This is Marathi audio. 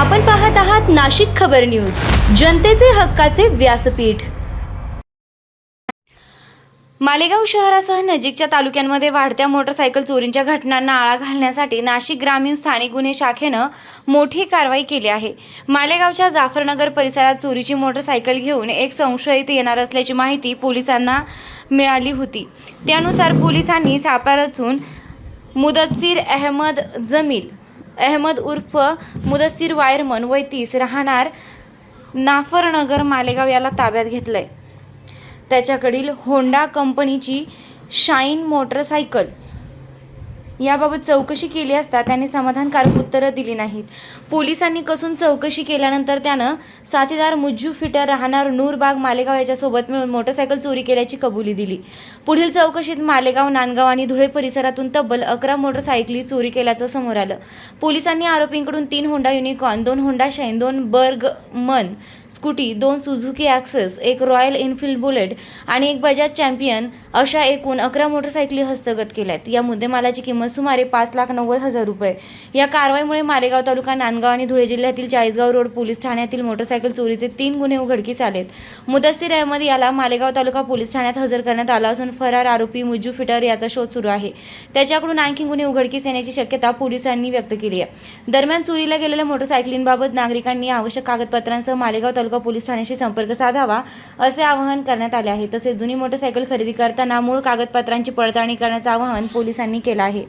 आपण पाहत आहात नाशिक खबर न्यूज, जनतेचे हक्काचे व्यासपीठ। मालेगाव शहरासह नजीकच्या तालुक्यांमध्ये वाढत्या मोटरसायकल चोरींच्या घटनांना आळा घालण्यासाठी नाशिक ग्रामीण स्थानिक गुन्हे शाखेनं मोठी कारवाई केली आहे। मालेगावच्या जाफरनगर परिसरात चोरीची मोटरसायकल घेऊन एक संशयित येणार असल्याची माहिती पोलिसांना मिळाली होती। त्यानुसार पोलिसांनी सापळा रचून मुदस्सीर अहमद जमील अहमद उर्फ मुदस्सीर वायरमन वय 30 राहणार जाफरनगर मालेगाव याला ताब्यात घेतलंय। त्याच्याकडील होंडा कंपनीची शाईन मोटरसायकल याबाबत चौकशी केली असता त्याने समाधानकारक उत्तरं दिली नाहीत। पोलिसांनी कसून चौकशी केल्यानंतर त्यानं साथीदार मुज्जू फिटर राहणार नूरबाग मालेगाव याच्यासोबत मिळून मोटरसायकल चोरी केल्याची कबुली दिली। पुढील चौकशीत मालेगाव, नांदगाव आणि धुळे परिसरातून तब्बल 11 मोटरसायकली चोरी केल्याचं समोर आलं। पोलिसांनी आरोपींकडून 3 Honda Unicorn, 2 Honda Shine, 2 Burgman scooty, 2 Suzuki Access, 1 Royal Enfield Bullet आणि 1 बजाज चॅम्पियन अशा एकूण 11 मोटरसायकली हस्तगत केल्यात। या मुद्देमालाची किंमत सुमारे 5,90,000 रुपये। या कारवाईमुळे मालेगाव तालुका, नांदगाव आणि धुळे जिल्ह्यातील चाळीसगाव रोड पोलीस ठाण्यातील मोटरसायकल चोरीचे 3 गुन्हे उघडकीस आलेत। मुदस्सीर अहमद याला मालेगाव तालुका पोलीस ठाण्यात हजर करण्यात आला असून फरार आरोपी मुज्जू फिटर याचा शोध सुरू आहे। त्याच्याकडून आणखी गुन्हे उघडकीस येण्याची शक्यता पोलिसांनी व्यक्त केली आहे। दरम्यान चोरीला गेलेल्या मोटरसायकलींबाबत नागरिकांनी आवश्यक कागदपत्रांसह मालेगाव तालुका पोलीस ठाण्याशी संपर्क साधावा असे आवाहन करण्यात आले आहे। तसेच जुनी मोटरसायकल खरेदी करताना मूळ कागदपत्रांची पडताळणी करण्याचे आवाहन पोलिसांनी केले आहे।